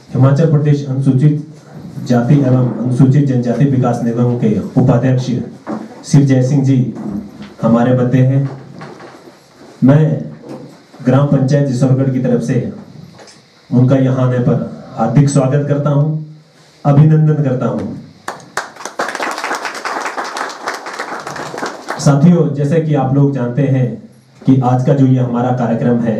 हिमाचल प्रदेश अनुसूचित जाति एवं अनुसूचित जनजाति विकास निगम के उपाध्यक्ष श्री जयसिंह जी हमारे बंदे हैं। मैं ग्राम पंचायत जिसौरगढ़ की तरफ से उनका यहाँ आने पर हार्दिक स्वागत करता हूँ, अभिनंदन करता हूँ। साथियों, जैसे कि आप लोग जानते हैं कि आज का जो ये हमारा कार्यक्रम है,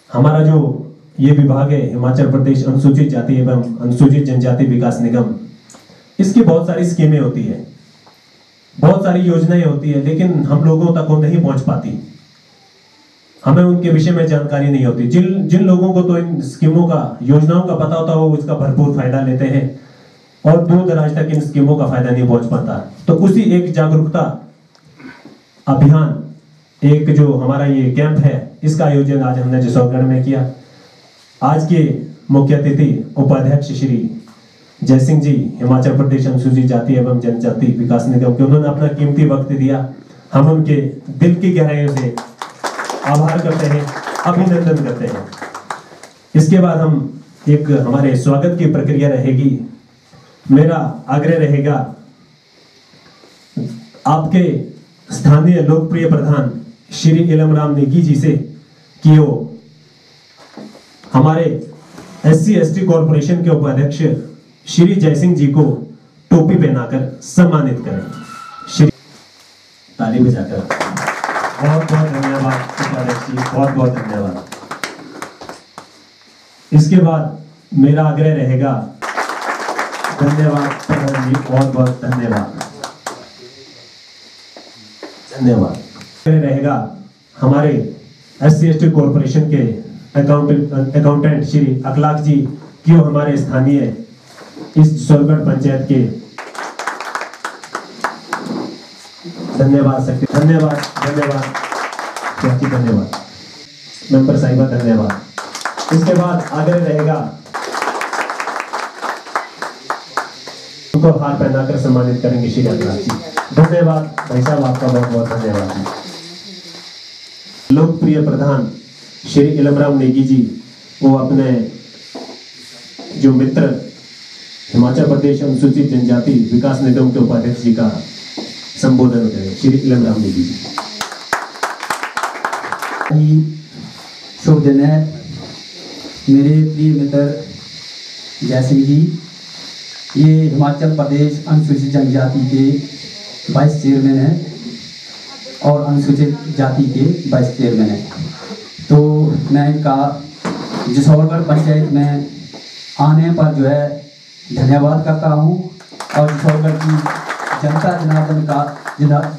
हमारा जो ये विभाग है हिमाचल प्रदेश अनुसूचित जाति एवं अनुसूचित जनजाति विकास निगम, इसकी बहुत सारी स्कीमें होती है, बहुत सारी योजनाएं होती है, लेकिन हम लोगों तक वो नहीं पहुंच पाती। हमें उनके विषय में जानकारी नहीं होती। जिन लोगों को तो इन स्कीमों का, योजनाओं का पता होता है, वो इसका भरपूर फायदा लेते हैं और दूर दराज तक इन स्कीमों का फायदा नहीं पहुंच पाता। तो उसी एक जागरूकता अभियान, एक जो हमारा ये कैंप है, इसका आयोजन आज हमने जिसौरगढ़ में किया। आज के मुख्य अतिथि उपाध्यक्ष श्री जयसिंह जी हिमाचल प्रदेश अनुसूचित जाति एवं जनजाति विकास निगम के, उन्होंने अपना कीमती वक्त दिया। हम उनके दिल की गहराइयों से आभार करते हैं, अभिनंदन करते हैं। इसके बाद हम एक हमारे स्वागत की प्रक्रिया रहेगी। मेरा आग्रह रहेगा आपके स्थानीय लोकप्रिय प्रधान श्री इलमराम नेगी जी से कि वो हमारे SC/ST कॉर्पोरेशन के उपाध्यक्ष श्री जयसिंह जी को टोपी पहनाकर सम्मानित करें। श्री ताली बजाकर बहुत बहुत धन्यवाद उपाध्यक्ष जी, बहुत बहुत धन्यवाद। इसके बाद मेरा आग्रह रहेगा, धन्यवाद प्रधान जी, बहुत बहुत धन्यवाद, धन्यवाद। रहेगा हमारे SC/ST कॉर्पोरेशन के अकाउंटेंट श्री अखलाक जी, क्यों हमारे स्थानीय इस जिसौरगढ़ पंचायत के धन्यवाद सकते, धन्यवाद धन्यवाद चाची, धन्यवाद मेंबर साहिबा, धन्यवाद। इसके बाद आगे रहेगा उनको हार पहनाकर सम्मानित करेंगे श्री अखलाक जी। धन्यवाद भाई साहब, आपका बहुत बहुत धन्यवाद। लोकप्रिय प्रधान श्री इलमराम नेगी जी, वो अपने जो मित्र हिमाचल प्रदेश अनुसूचित जनजाति विकास निगम के उपाध्यक्ष जी का संबोधन करें। श्री इलमराम नेगी जी। शुभ दिन है। मेरे प्रिय मित्र जयसिंह जी, ये हिमाचल प्रदेश अनुसूचित जनजाति के वाइस चेयरमैन हैं और अनुसूचित जाति के वाइस चेयरमैन हैं। तो मैं इनका जसोरगढ़ पंचायत में आने पर जो है धन्यवाद करता हूँ और जसोरगढ़ की जनता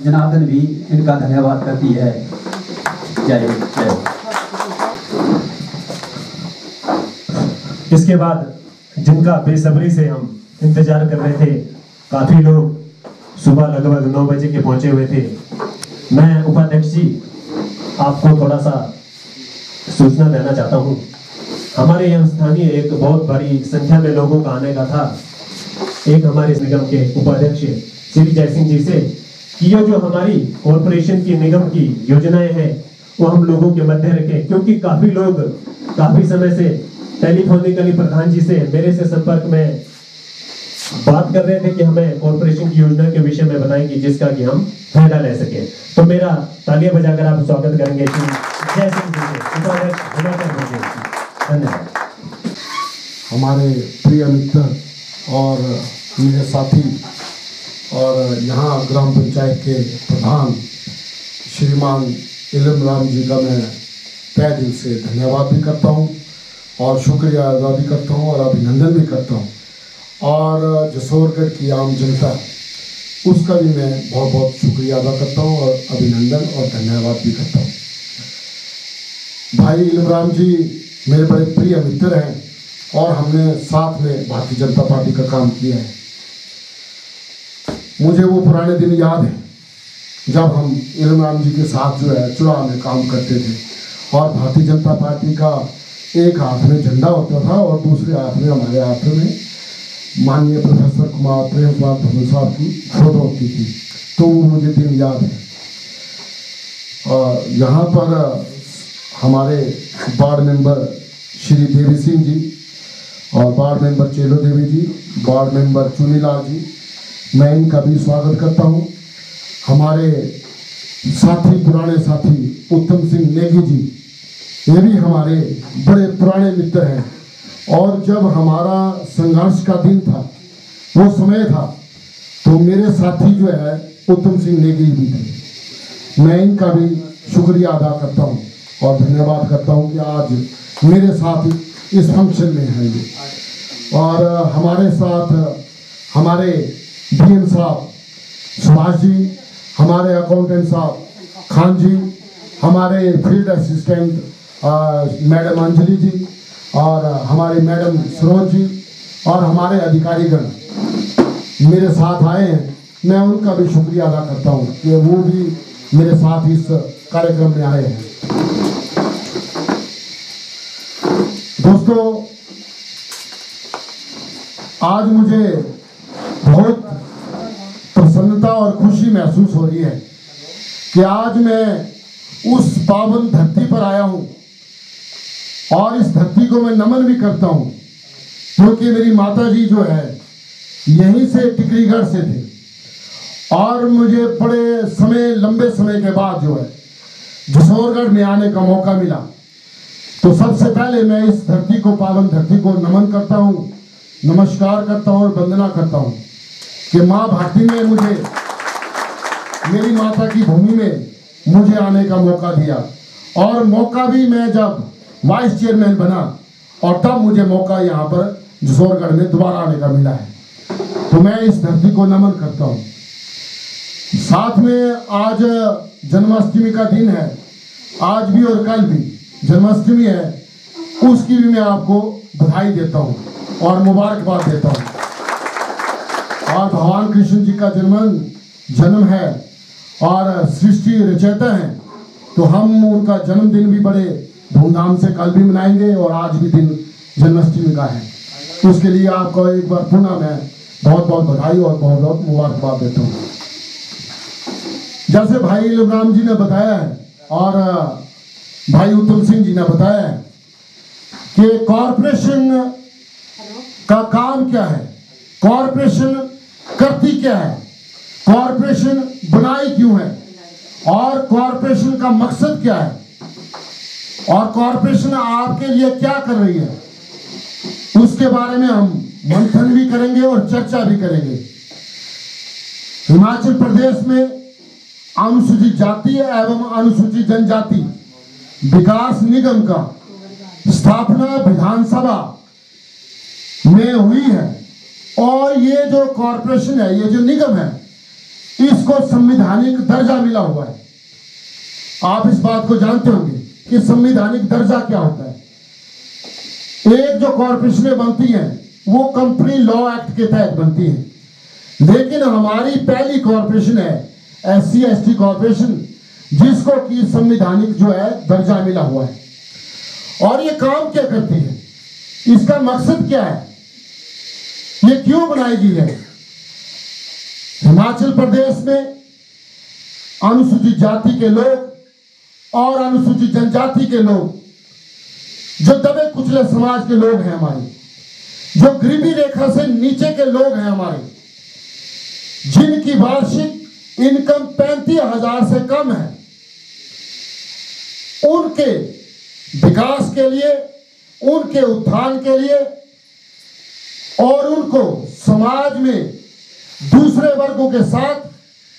जनार्दन भी इनका धन्यवाद करती है। जय हिंद, जय हिंद। इसके बाद जिनका बेसब्री से हम इंतजार कर रहे थे, काफी लोग सुबह लगभग 9 बजे के पहुंचे हुए थे। मैं उपाध्यक्ष जी आपको थोड़ा सा सूचना देना चाहता हूं। हमारे यहाँ स्थानीय एक बहुत बड़ी संख्या में लोगों का आने का था। एक हमारे निगम के उपाध्यक्ष श्री जय सिंह जी से कि ये जो हमारी कॉरपोरेशन की निगम की योजनाएं हैं वो हम लोगों के मध्य रखें, क्योंकि काफी लोग काफी समय से टेलीफोनिकली प्रधान जी से मेरे से संपर्क में बात कर रहे थे कि हमें कॉरपोरेशन की योजना के विषय में बताएंगे जिसका कि हम फायदा ले सके। तो मेरा तालियां बजाकर आप स्वागत करेंगे श्री जय सिंह जी से, उपाध्यक्ष हिमाचल प्रदेश। धन्यवाद। हमारे प्रिय मित्र और मेरे साथी और यहाँ ग्राम पंचायत के प्रधान श्रीमान इलम राम जी का मैं तहे दिल से धन्यवाद भी करता हूँ और शुक्रिया अदा भी करता हूँ और अभिनंदन भी करता हूँ। और जसोरगढ़ की आम जनता उसका भी मैं बहुत बहुत शुक्रिया अदा करता हूँ और अभिनंदन और धन्यवाद भी करता हूँ। भाई इलम राम जी मेरे बड़े प्रिय मित्र हैं और हमने साथ में भारतीय जनता पार्टी का काम किया है। मुझे वो पुराने दिन याद हैं जब हम इलम राम जी के साथ जो है चुनाव में काम करते थे और भारतीय जनता पार्टी का एक हाथ में झंडा होता था और दूसरे हाथ में हमारे हाथ में माननीय प्रोफेसर कुमार प्रेम कुमार धुमल साहब की फोटो होती थी। तो वो मुझे दिन याद है। और यहाँ पर हमारे वार्ड मेंबर श्री देवी सिंह जी और वार्ड मेंबर चेलो देवी जी, वार्ड मेंबर चुनीलाल जी, मैं इनका भी स्वागत करता हूँ। हमारे साथी पुराने साथी उत्तम सिंह नेगी जी, ये भी हमारे बड़े पुराने मित्र हैं और जब हमारा संघर्ष का दिन था, वो समय था, तो मेरे साथी जो है उत्तम सिंह नेगी भी थे। मैं इनका भी शुक्रिया अदा करता हूँ और धन्यवाद करता हूँ कि आज मेरे साथ इस फंक्शन में हैं ये। और हमारे साथ हमारे डीएम साहब सुभाष जी, हमारे अकाउंटेंट साहब खान जी, हमारे फील्ड असिस्टेंट मैडम अंजलि जी और हमारे मैडम सरोज जी और हमारे अधिकारीगण मेरे साथ आए हैं। मैं उनका भी शुक्रिया अदा करता हूँ कि वो भी मेरे साथ इस कार्यक्रम में आए हैं। दोस्तों, आज मुझे बहुत प्रसन्नता और खुशी महसूस हो रही है कि आज मैं उस पावन धरती पर आया हूँ और इस धरती को मैं नमन भी करता हूँ, क्योंकि मेरी माता जी जो है यहीं से टिकरीगढ़ से थे और मुझे बड़े समय लंबे समय के बाद जो है जसोरगढ़ में आने का मौका मिला। तो सबसे पहले मैं इस धरती को, पावन धरती को नमन करता हूँ, नमस्कार करता हूँ और वंदना करता हूँ कि माँ भारती ने मुझे, मेरी माता की भूमि में मुझे आने का मौका दिया। और मौका भी मैं जब वाइस चेयरमैन बना और तब मुझे मौका यहाँ पर जसोरगढ़ में दोबारा आने का मिला है। तो मैं इस धरती को नमन करता हूँ। साथ में आज जन्माष्टमी का दिन है, आज भी और कल भी जन्माष्टमी है, उसकी भी मैं आपको बधाई देता हूँ और मुबारकबाद देता हूँ। और भगवान कृष्ण जी का जन्म है और सृष्टि रचयिता हैं, तो हम उनका जन्मदिन भी बड़े धूमधाम से कल भी मनाएंगे और आज भी दिन जन्माष्टमी का है। तो उसके लिए आपको एक बार पुनः मैं बहुत बहुत बधाई और बहुत बहुत मुबारकबाद देता हूँ। जैसे भाई इलम राम जी ने बताया है और भाई उत्तम सिंह जी ने बताया है कि कॉरपोरेशन का काम क्या है, कॉरपोरेशन करती क्या है, कॉरपोरेशन बनाई क्यों है और कॉरपोरेशन का मकसद क्या है और कॉरपोरेशन आपके लिए क्या कर रही है, उसके बारे में हम मंथन भी करेंगे और चर्चा भी करेंगे। हिमाचल प्रदेश में अनुसूचित जाति एवं अनुसूचित जनजाति विकास निगम का स्थापना विधानसभा में हुई है और ये जो कॉरपोरेशन है, ये जो निगम है, इसको संवैधानिक दर्जा मिला हुआ है। आप इस बात को जानते होंगे कि संवैधानिक दर्जा क्या होता है। एक जो कॉरपोरेशनें बनती हैं वो कंपनी लॉ एक्ट के तहत बनती हैं, लेकिन हमारी पहली कॉरपोरेशन है SC/ST कॉरपोरेशन, जिसको कि संवैधानिक जो है दर्जा मिला हुआ है। और ये काम क्या करती है, इसका मकसद क्या है, ये क्यों बनाई गई है। हिमाचल प्रदेश में अनुसूचित जाति के लोग और अनुसूचित जनजाति के लोग, जो दबे कुचले समाज के लोग हैं, हमारे जो गरीबी रेखा से नीचे के लोग हैं, हमारे जिनकी वार्षिक इनकम 35,000 से कम है, उनके विकास के लिए, उनके उत्थान के लिए और उनको समाज में दूसरे वर्गों के साथ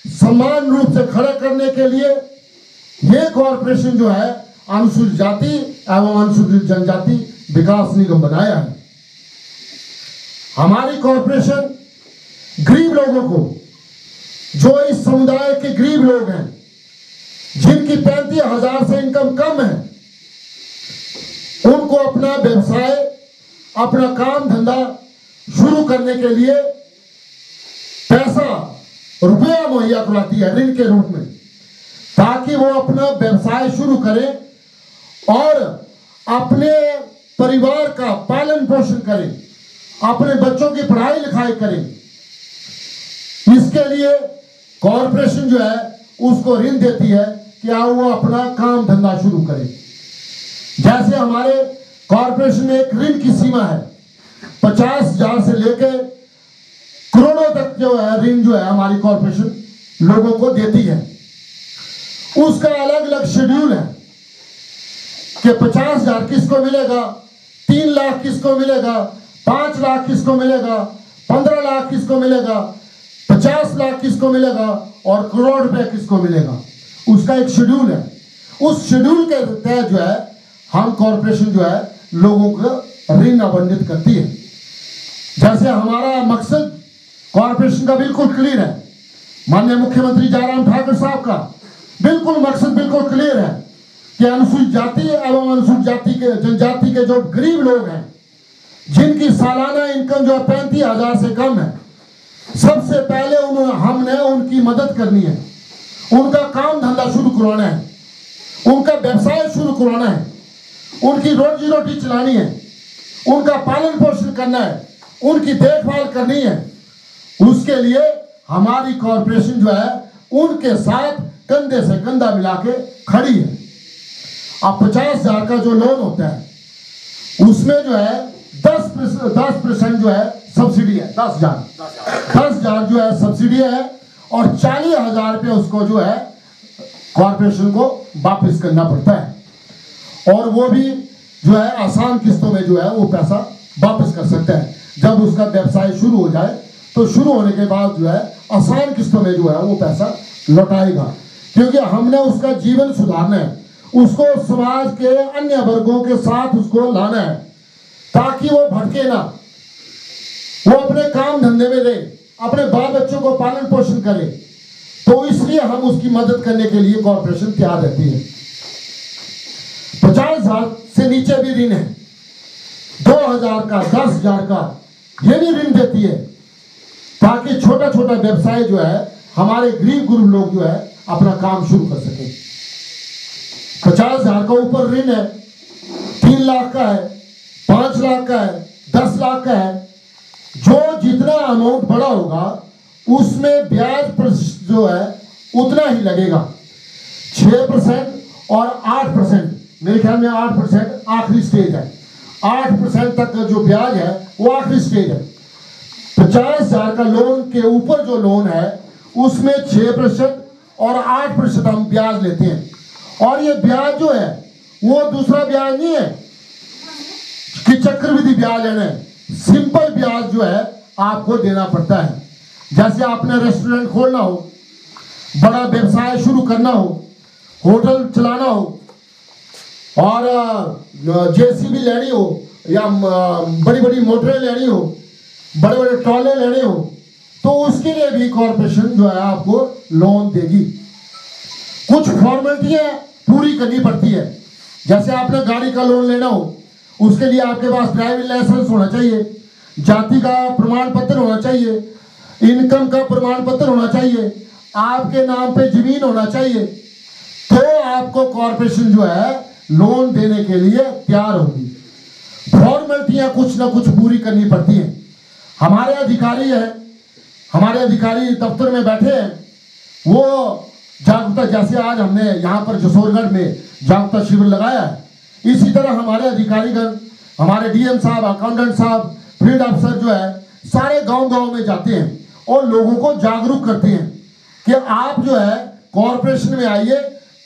समान रूप से खड़ा करने के लिए ये कॉरपोरेशन जो है अनुसूचित जाति एवं अनुसूचित जनजाति विकास निगम बनाया है। हमारी कॉरपोरेशन गरीब लोगों को, जो इस समुदाय के गरीब लोग हैं, जिनकी 35,000 से इनकम कम है, उनको अपना व्यवसाय, अपना काम धंधा शुरू करने के लिए पैसा, रुपया मुहैया कराती है ऋण के रूप में, ताकि वो अपना व्यवसाय शुरू करें और अपने परिवार का पालन पोषण करें, अपने बच्चों की पढ़ाई लिखाई करें। इसके लिए कॉरपोरेशन जो है उसको ऋण देती है कि वो अपना काम धंधा शुरू करें। जैसे हमारे कॉरपोरेशन में एक ऋण की सीमा है, 50,000 से लेकर करोड़ों तक जो है ऋण जो है हमारी कॉरपोरेशन लोगों को देती है। उसका अलग अलग शेड्यूल है कि 50,000 किसको मिलेगा, 3 लाख किसको मिलेगा, 5 लाख किसको मिलेगा, 15 लाख किसको मिलेगा, 50 लाख किसको मिलेगा और करोड़ रुपए किसको मिलेगा। उसका एक शेड्यूल है। उस शेड्यूल के तहत जो है हम कॉरपोरेशन जो है लोगों को ऋण आवंटित करती है। जैसे हमारा मकसद कॉरपोरेशन का बिल्कुल क्लियर है, माननीय मुख्यमंत्री जयराम ठाकुर साहब का बिल्कुल मकसद बिल्कुल क्लियर है कि अनुसूचित जाति एवं अनुसूचित जाति के जनजाति के जो गरीब लोग हैं, जिनकी सालाना इनकम जो 35,000 से कम है, सबसे पहले हमने उनकी मदद करनी है, उनका काम धंधा शुरू करवाना है, उनका व्यवसाय शुरू करवाना है, उनकी रोजी रोटी चलानी है, उनका पालन पोषण करना है, उनकी देखभाल करनी है। उसके लिए हमारी कॉरपोरेशन जो है उनके साथ कंधे से कंधा मिला के खड़ी है। अब 50,000 का जो लोन होता है उसमें जो है 10% जो है सब्सिडी है, 10,000 जो है सब्सिडी है और 40,000 रुपये उसको जो है कॉरपोरेशन को वापस करना पड़ता है। और वो भी जो है आसान किस्तों में जो है वो पैसा वापस कर सकता है। जब उसका व्यवसाय शुरू हो जाए तो शुरू होने के बाद जो है आसान किस्तों में जो है वो पैसा लौटाएगा, क्योंकि हमने उसका जीवन सुधारना है, उसको समाज के अन्य वर्गों के साथ उसको लाना है ताकि वो भटके ना, वो अपने काम धंधे में रहे, अपने बाल बच्चों को पालन पोषण करे। तो इसलिए हम उसकी मदद करने के लिए कॉरपोरेशन तैयार रहती है। 50,000 से नीचे भी ऋण है, 2,000 का, 10,000 का, ये भी ऋण देती है ताकि छोटा छोटा व्यवसाय जो है हमारे गरीब लोग जो है अपना काम शुरू कर सके। 50,000 का ऊपर ऋण है, 3 लाख का है, 5 लाख का है, 10 लाख का है। जो जितना अमाउंट बड़ा होगा उसमें ब्याज जो है उतना ही लगेगा। 6% और 8%, मेरे ख्याल में 8% आखिरी स्टेज है। 8% तक का जो ब्याज है वो आखिरी स्टेज है। 50,000 का लोन के ऊपर जो लोन है उसमें 6% और 8% हम ब्याज लेते हैं। और ये ब्याज जो है वो दूसरा ब्याज नहीं है कि चक्रवृद्धि ब्याज लेना है, सिंपल ब्याज जो है आपको देना पड़ता है। जैसे आपने रेस्टोरेंट खोलना हो, बड़ा व्यवसाय शुरू करना हो, होटल चलाना हो और जेसीबी लेनी हो या बड़ी बड़ी मोटरें लेनी हो, बड़े बड़े ट्रॉले लेने हो, तो उसके लिए भी कॉरपोरेशन जो है आपको लोन देगी। कुछ फॉर्मेलिटियां पूरी करनी पड़ती है। जैसे आपने गाड़ी का लोन लेना हो, उसके लिए आपके पास ड्राइविंग लाइसेंस होना चाहिए, जाति का प्रमाण पत्र होना चाहिए, इनकम का प्रमाण पत्र होना चाहिए, आपके नाम पे जमीन होना चाहिए, तो आपको कॉरपोरेशन जो है लोन देने के लिए तैयार होगी। फॉर्मेलिटियां कुछ ना कुछ पूरी करनी पड़ती हैं। हमारे अधिकारी हैं, हमारे अधिकारी दफ्तर में बैठे हैं, वो जागरूकता, जैसे आज हमने यहाँ पर जसोरगढ़ में जागरूकता शिविर लगाया है, इसी तरह हमारे अधिकारीगण, हमारे डीएम साहब, अकाउंटेंट साहब, फील्ड अफसर जो है सारे गांव-गांव में जाते हैं और लोगों को जागरूक करते हैं कि आप जो है कॉरपोरेशन में आइए,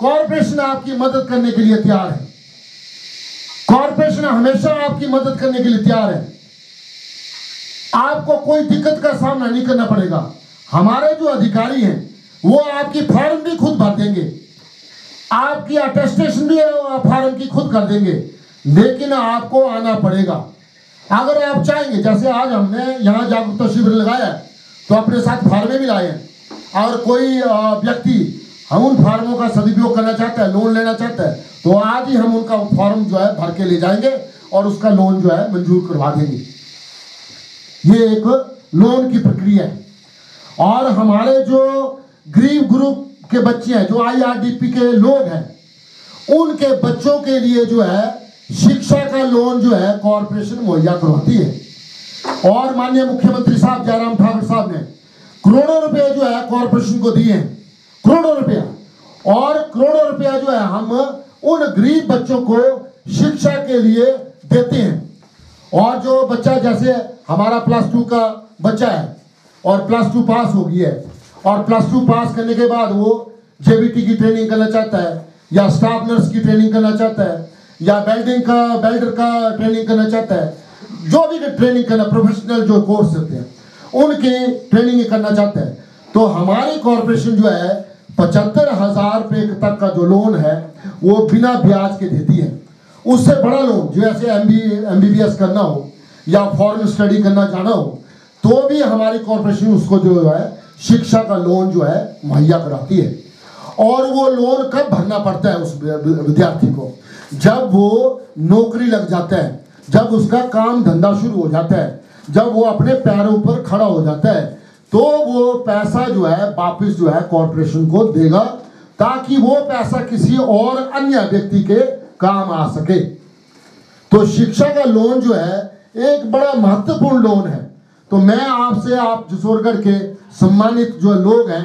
कॉरपोरेशन आपकी मदद करने के लिए तैयार है, कॉरपोरेशन हमेशा आपकी मदद करने के लिए तैयार है, आपको कोई दिक्कत का सामना नहीं करना पड़ेगा। हमारे जो अधिकारी हैं वो आपकी फॉर्म भी खुद भर देंगे, आपकी अटेस्टेशन भी फॉर्म की खुद कर देंगे, लेकिन आपको आना पड़ेगा। अगर आप चाहेंगे, जैसे आज हमने यहाँ जागरूकता शिविर लगाया है तो अपने साथ फार्में भी लाए हैं, और कोई व्यक्ति हम उन फार्मों का सदुपयोग करना चाहता है, लोन लेना चाहता है, तो आज ही हम उनका फॉर्म जो है भर के ले जाएंगे और उसका लोन जो है मंजूर करवा देंगे। ये एक लोन की प्रक्रिया है। और हमारे जो गरीब ग्रुप के बच्चे हैं, जो IRDP के लोग हैं, उनके बच्चों के लिए जो है शिक्षा का लोन जो है कॉरपोरेशन मुहैया करवाती है। और माननीय मुख्यमंत्री साहब जयराम ठाकुर साहब ने करोड़ों रुपए जो है कॉरपोरेशन को दिए हैं, करोड़ों रुपया, और करोड़ों रुपया जो है हम उन गरीब बच्चों को शिक्षा के लिए देते हैं। और जो बच्चा, जैसे हमारा +2 का बच्चा है और +2 पास हो गया है, और +2 पास करने के बाद वो JBT की ट्रेनिंग करना चाहता है, या स्टाफ नर्स की ट्रेनिंग करना चाहता है, या वेल्डर का ट्रेनिंग करना चाहता है, जो भी ट्रेनिंग करना, प्रोफेशनल जो कोर्स होते हैं उनकी ट्रेनिंग करना चाहता है, तो हमारी कॉरपोरेशन जो है 75,000 रुपये तक का जो लोन है वो बिना ब्याज के देती है। उससे बड़ा लोन, जैसे MBBS करना हो या फॉरेन स्टडी करना जाना हो, तो भी हमारी कॉरपोरेशन उसको जो है शिक्षा का लोन जो है मुहैया कराती है। और वो लोन कब भरना पड़ता है उस विद्यार्थी को? जब वो नौकरी लग जाता है, जब उसका काम धंधा शुरू हो जाता है, जब वो अपने पैरों पर खड़ा हो जाता है, तो वो पैसा जो है वापस जो है कॉरपोरेशन को देगा, ताकि वो पैसा किसी और अन्य व्यक्ति के काम आ सके। तो शिक्षा का लोन जो है एक बड़ा महत्वपूर्ण लोन है। तो मैं आपसे, आप जसोरगढ़ के सम्मानित जो लोग हैं,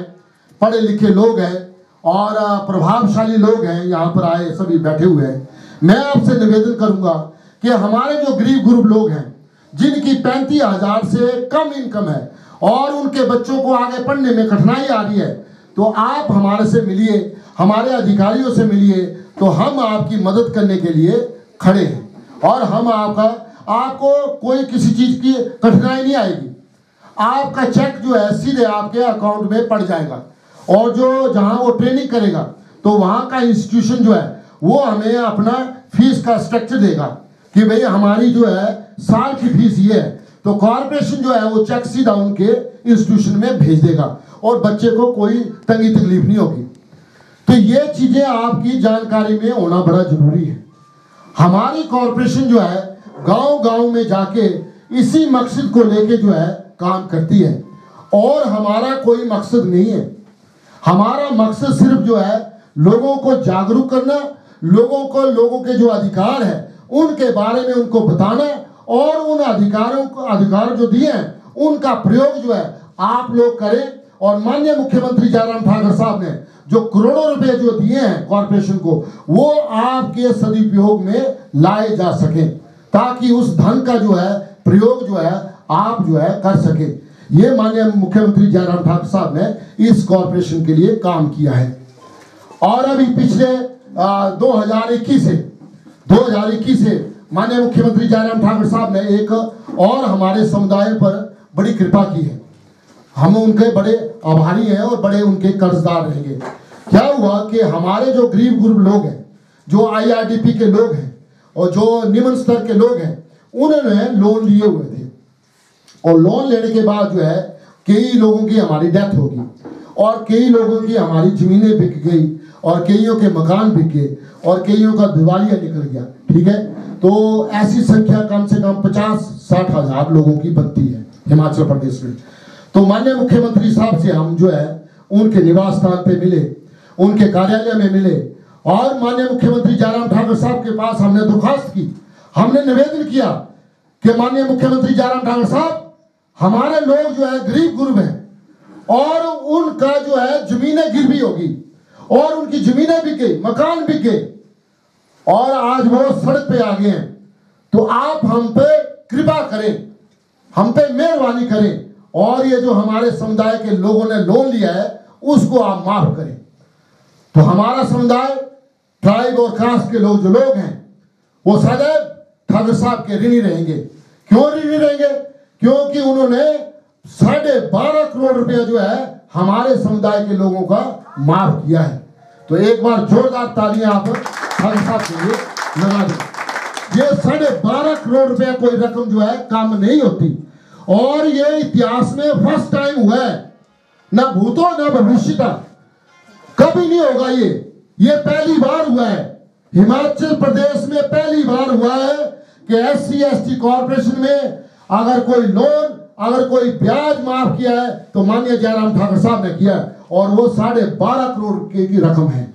पढ़े लिखे लोग हैं और प्रभावशाली लोग हैं, यहाँ पर आए सभी बैठे हुए हैं, मैं आपसे निवेदन करूंगा कि हमारे जो गरीब ग्रुप लोग हैं, जिनकी 35,000 से कम इनकम है और उनके बच्चों को आगे पढ़ने में कठिनाई आ रही है, तो आप हमारे से मिलिए, हमारे अधिकारियों से मिलिए, तो हम आपकी मदद करने के लिए खड़े हैं। और हम आपको कोई किसी चीज की कठिनाई नहीं आएगी। आपका चेक जो है सीधे आपके अकाउंट में पड़ जाएगा, और जो जहां वो ट्रेनिंग करेगा तो वहां का इंस्टीट्यूशन जो है वो हमें अपना फीस का स्ट्रक्चर देगा कि भाई हमारी जो है साल की फीस ये है, तो कॉरपोरेशन जो है वो चेक सीधा उनके इंस्टीट्यूशन में भेज देगा और बच्चे को कोई तंगी तकलीफ नहीं होगी। तो ये चीजें आपकी जानकारी में होना बड़ा जरूरी है। हमारी कॉरपोरेशन जो है गांव-गांव में जाके इसी मकसद को लेके जो है काम करती है, और हमारा कोई मकसद नहीं है। हमारा मकसद सिर्फ जो है लोगों को जागरूक करना, लोगों के जो अधिकार है उनके बारे में उनको बताना, और उन अधिकार जो दिए हैं उनका प्रयोग जो है आप लोग करें। और माननीय मुख्यमंत्री जयराम ठाकुर साहब ने जो करोड़ों रुपए जो दिए हैं कॉरपोरेशन को, वो आपके सदुपयोग में लाए जा सके, ताकि उस धन का जो है प्रयोग जो है आप जो है कर सके। ये माननीय मुख्यमंत्री जयराम ठाकुर साहब ने इस कॉरपोरेशन के लिए काम किया है। और अभी पिछले 2021 से माननीय मुख्यमंत्री जयराम ठाकुर साहब ने एक और हमारे समुदाय पर बड़ी कृपा की है। हम उनके बड़े आभारी हैं और बड़े उनके कर्जदार रहेंगे। क्या हुआ कि हमारे जो गरीब गुरब लोग हैं, जो IRDP के लोग हैं और जो निम्न स्तर के लोग हैं, उन्होंने लोन लिए हुए थे और लोन लेने के बाद जो है कई लोगों की हमारी डेथ होगी और कई लोगों की हमारी जमीनें बिक गई और कईयों के मकान बिक गए और कईयों का दिवालिया निकल गया। ठीक है, तो ऐसी संख्या कम से कम 50-60 हज़ार लोगों की बनती है हिमाचल प्रदेश में। तो माननीय मुख्यमंत्री साहब से हम जो है उनके निवास स्थान पे मिले, उनके कार्यालय में मिले और माननीय मुख्यमंत्री जयराम ठाकुर साहब के पास हमने दरख्वास्त की, हमने निवेदन किया कि माननीय मुख्यमंत्री जयराम ठाकुर साहब, हमारे लोग जो है गरीब गुरब हैं और उनका जो है जमीनें गिरवी होगी और उनकी जमीनें बिक गई, मकान बिक गए और आज वो सड़क पे आ गए हैं। तो आप हम पे कृपा करें, हम पे मेहरबानी करें और ये जो हमारे समुदाय के लोगों ने लोन लिया है उसको आप माफ करें। तो हमारा समुदाय, ट्राइब और कास्ट के लोग जो लोग हैं वो सदैव ठाकुर साहब के ऋणी रहेंगे। क्यों ऋणी रहेंगे? क्योंकि उन्होंने 12.5 करोड़ रुपया जो है हमारे समुदाय के लोगों का माफ किया है। तो एक बार जोरदार तालियां आप ठाकुर साहब के लिए लगा दें। ये 12.5 करोड़ रुपया कोई रकम जो है काम नहीं होती और ये इतिहास में फर्स्ट टाइम हुआ है, ना भूतो ना भविष्यता, कभी नहीं होगा। ये पहली बार हुआ है हिमाचल प्रदेश में, पहली बार हुआ है कि SC/ST कॉर्पोरेशन में अगर कोई लोन, अगर कोई ब्याज माफ किया है तो माननीय जयराम ठाकुर साहब ने किया है और वो 12.5 करोड़ की रकम है।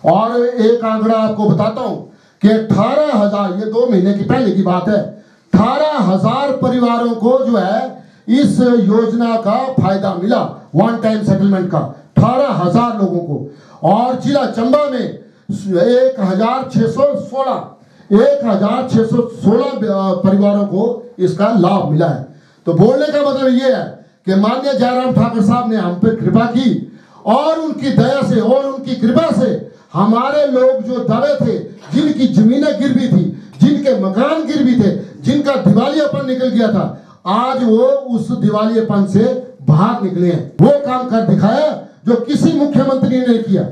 और एक आंकड़ा आपको बताता हूं कि 18,000, ये 2 महीने की पहले की बात है, 18,000 परिवारों को जो है इस योजना का फायदा मिला, वन टाइम सेटलमेंट का 18,000 लोगों को। और जिला चंबा में 1,616 परिवारों को इसका लाभ मिला है। तो बोलने का मतलब ये है कि माननीय जयराम ठाकुर साहब ने हम पर कृपा की और उनकी दया से और उनकी कृपा से हमारे लोग जो दबे थे, जिनकी जमीनें गिरवी थी, जिनके मकान गिरवी थे, जिनका दिवालियापन निकल गया था, आज वो उस दिवालियापन से बाहर निकले हैं। वो काम कर दिखाया जो किसी मुख्यमंत्री ने किया।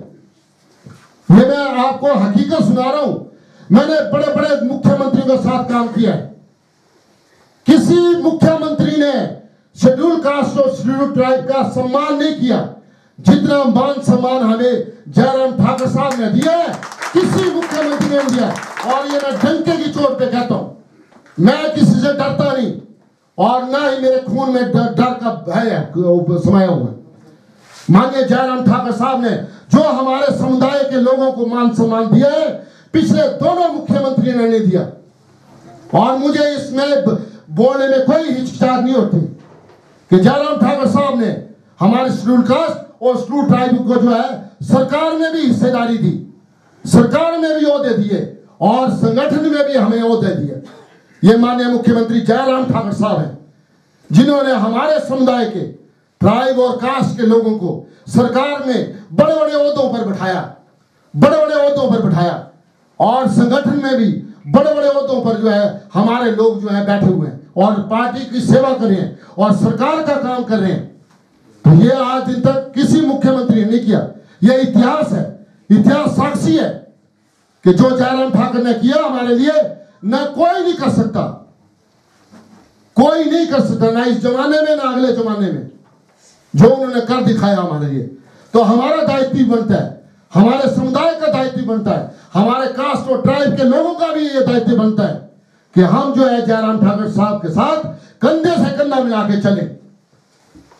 ये मैं आपको हकीकत सुना रहा हूं, मैंने बड़े बड़े मुख्यमंत्रियों के साथ काम किया है। किसी मुख्यमंत्री ने शेड्यूल कास्ट और शेड्यूल ट्राइब का सम्मान नहीं किया जितना मान सम्मान हमें जयराम ठाकुर साहब ने दिया है, किसी मुख्यमंत्री ने दिया। और ये मैं डंके की चोट पे कहता हूं, मैं किसी से डरता नहीं और ना ही मेरे खून में डर का भय है समाया हुआ। माननीय जयराम ठाकुर साहब ने जो हमारे समुदाय के लोगों को मान सम्मान दिया है, पिछले दोनों मुख्यमंत्री ने नहीं दिया। और मुझे इसमें बोलने में कोई हिचकिचाहट नहीं होती कि जयराम ठाकुर साहब ने हमारे शेड्यूल कास्ट और शेड्यूल ट्राइब को जो है सरकार में भी हिस्सेदारी दी, सरकार में भी ओहदे दिए और संगठन में भी हमें ओहदे दिए। ये माननीय मुख्यमंत्री जयराम ठाकुर साहब हैं जिन्होंने हमारे समुदाय के ट्राइब और कास्ट के लोगों को सरकार में बड़े बड़े ओहदों पर बिठाया, बड़े बड़े ओहदों पर बिठाया और संगठन में भी बड़े बड़े ओहदों पर जो है हमारे लोग जो है बैठे हुए हैं और पार्टी की सेवा कर रहे हैं और सरकार का काम कर रहे हैं। तो ये आज दिन तक किसी मुख्यमंत्री ने नहीं किया। ये इतिहास है, इतिहास साक्षी है कि जो जयराम ठाकुर ने किया हमारे लिए ना कोई नहीं कर सकता, कोई नहीं कर सकता, ना इस जमाने में ना अगले जमाने में जो उन्होंने कर दिखाया हमारे लिए। तो हमारा दायित्व बनता है, हमारे समुदाय का दायित्व बनता है, हमारे कास्ट और ट्राइब के लोगों का भी ये दायित्व बनता है कि हम जो है जयराम ठाकुर साहब के साथ कंधे से कंधा मिला के चले,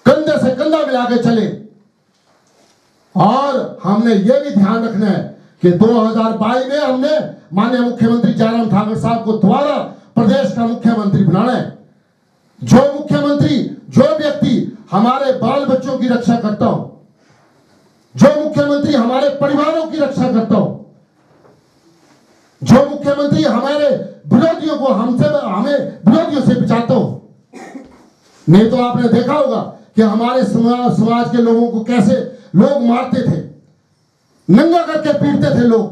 कंधे से कंधा मिला के चले। और हमने ये भी ध्यान रखना है कि 2022 में हमने माननीय मुख्यमंत्री जयराम ठाकुर साहब को दोबारा प्रदेश का मुख्यमंत्री बनाना है। जो मुख्यमंत्री, जो व्यक्ति हमारे बाल बच्चों की रक्षा करता हो, जो मुख्यमंत्री हमारे परिवारों की रक्षा करता हो, जो मुख्यमंत्री हमारे विरोधियों को हमें विरोधियों से बचाता हो। नहीं तो आपने देखा होगा कि हमारे समाज के लोगों को कैसे लोग मारते थे, नंगा करके पीटते थे लोग,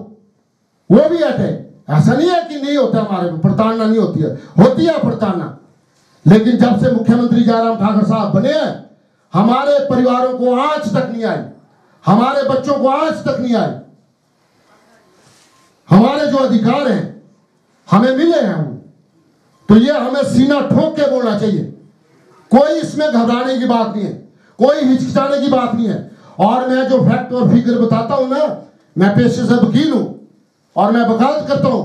वो भी हटे। ऐसा नहीं है कि नहीं होता, हमारे में प्रताड़ना नहीं होती है, होती है प्रताड़ना। लेकिन जब से मुख्यमंत्री जयराम ठाकुर साहब बने हैं, हमारे परिवारों को आज तक नहीं आई, हमारे बच्चों को आज तक नहीं आई। हमारे जो अधिकार हैं हमें मिले हैं हम, तो ये हमें सीना ठोक के बोलना चाहिए। कोई इसमें घबराने की बात नहीं है, कोई हिचकिचाने की बात नहीं है। और मैं जो फैक्ट और फिगर बताता हूं ना, मैं पेशे से वकील हूं और मैं वकालत करता हूं,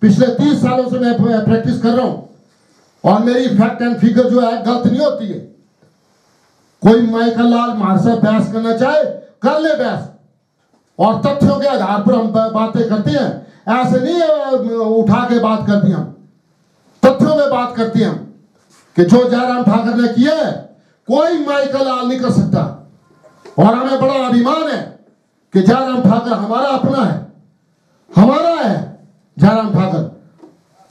पिछले 30 सालों से मैं प्रैक्टिस कर रहा हूं और मेरी फैक्ट एंड फिगर जो है गलत नहीं होती है। कोई माइकल लाल हमारे साथ बहस करना चाहे कर ले बहस, और तथ्यों के आधार पर हम बातें करते हैं, ऐसे नहीं उठा के बात करती हम, तथ्यों में बात करती हम कि जो जयराम ठाकुर ने किया है कोई माइकल लाल नहीं कर सकता। और हमें बड़ा अभिमान है कि जयराम ठाकुर हमारा अपना है, हमारा है जयराम ठाकुर,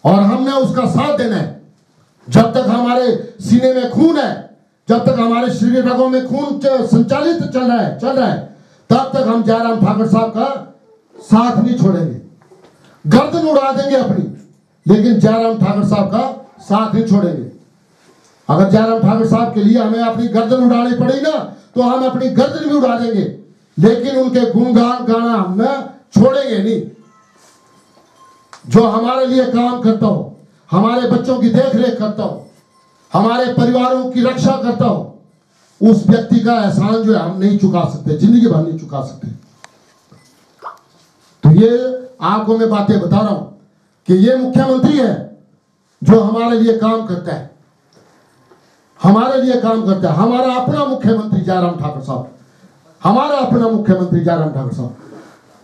और हमने उसका साथ देना है। जब तक हमारे सीने में खून है, जब तक हमारे शरीर रगों में खून संचालित चल रहा है, तब तक हम जयराम ठाकुर साहब का साथ नहीं छोड़ेंगे। गर्दन उड़ा देंगे अपनी, लेकिन जयराम ठाकुर साहब का साथ नहीं छोड़ेंगे। अगर जयराम ठाकुर साहब के लिए हमें अपनी गर्दन उड़ानी पड़ी ना, तो हम अपनी गर्दन भी उड़ा देंगे, लेकिन उनके गुणगान गाना हम छोड़ेंगे नहीं। जो हमारे लिए काम करता हो, हमारे बच्चों की देख रेख करता हो, हमारे परिवारों की रक्षा करता हो, उस व्यक्ति का एहसान जो है हम नहीं चुका सकते, जिंदगी भर नहीं चुका सकते। तो ये आपको मैं बातें बता रहा हूं कि ये मुख्यमंत्री है जो हमारे लिए काम करता है, हमारे लिए काम करता है। हमारा अपना मुख्यमंत्री जयराम ठाकुर साहब, हमारा अपना मुख्यमंत्री जयराम ठाकुर साहब।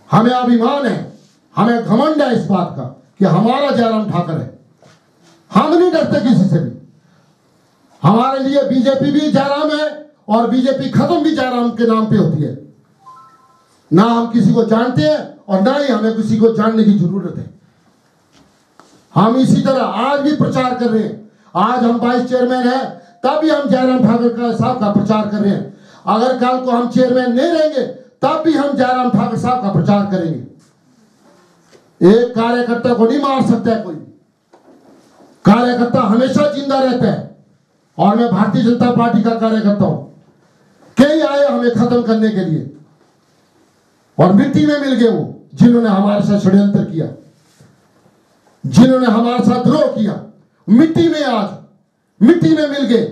हमें अभिमान है, हमें घमंड है इस बात का कि हमारा जयराम ठाकुर है। हम नहीं डरते किसी से भी। हमारे लिए बीजेपी भी जयराम है और बीजेपी खत्म भी जयराम के नाम पे होती है। ना हम किसी को जानते हैं और ना ही हमें किसी को जानने की जरूरत है। हम इसी तरह आज भी प्रचार कर रहे हैं। आज हम वाइस चेयरमैन हैं, तब भी हम जयराम ठाकुर साहब का प्रचार कर रहे हैं। अगर कल को हम चेयरमैन नहीं रहेंगे, तब भी हम जयराम ठाकुर साहब का प्रचार करेंगे। एक कार्यकर्ता को नहीं मार सकता है कोई, कार्यकर्ता हमेशा जिंदा रहता है। और मैं भारतीय जनता पार्टी का कार्यकर्ता हूं। कई आए हमें खत्म करने के लिए और मिट्टी में मिल गए वो जिन्होंने हमारे साथ षड्यंत्र किया, जिन्होंने हमारे साथ द्रोह किया, मिट्टी में आज मिट्टी में मिल गए।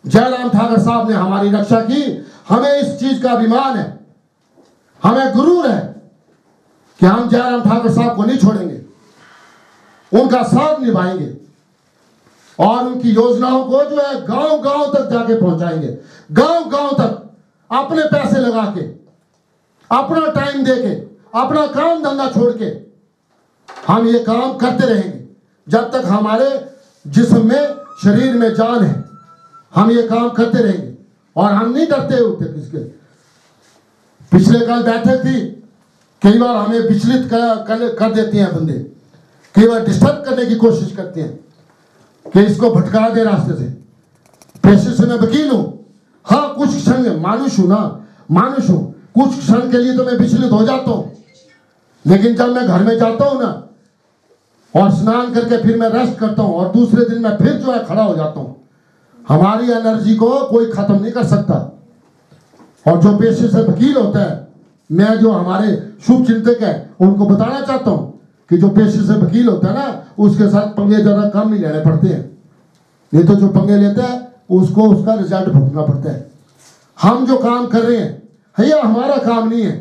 जयराम ठाकुर साहब ने हमारी रक्षा की। हमें इस चीज का अभिमान है, हमें गुरूर है कि हम जयराम ठाकुर साहब को नहीं छोड़ेंगे, उनका साथ निभाएंगे और उनकी योजनाओं को जो है गांव गांव तक जाके पहुंचाएंगे। गांव गांव तक अपने पैसे लगा के, अपना टाइम दे के, अपना काम धंधा छोड़ के हम ये काम करते रहेंगे। जब तक हमारे जिस्म में, शरीर में जान है, हम ये काम करते रहेंगे और हम नहीं डरते होते किसके। पिछले कल बैठक थी, कई बार हमें विचलित कर देते हैं बंदे, कई बार डिस्टर्ब करने की कोशिश करते हैं कि इसको भटका दे रास्ते से। पेशे से मैं वकील हूं, हाँ कुछ क्षण मानुष हूं ना, मानुष हूं, कुछ क्षण के लिए तो मैं विचलित हो जाता हूं, लेकिन जब मैं घर में जाता हूं ना और स्नान करके फिर मैं रेस्ट करता हूं और दूसरे दिन मैं फिर जो है खड़ा हो जाता हूं। हमारी एनर्जी को कोई खत्म नहीं कर सकता। और जो पेशे से वकील होता है, मैं जो हमारे शुभ चिंतक है उनको बताना चाहता हूं कि जो पेशे से वकील होता है ना, उसके साथ पंगे जरा कम ही लेने पड़ते हैं, नहीं तो जो पंगे लेता है उसको उसका रिजल्ट भुगतना पड़ता है। हम जो काम कर रहे हैं, ये हमारा काम नहीं है,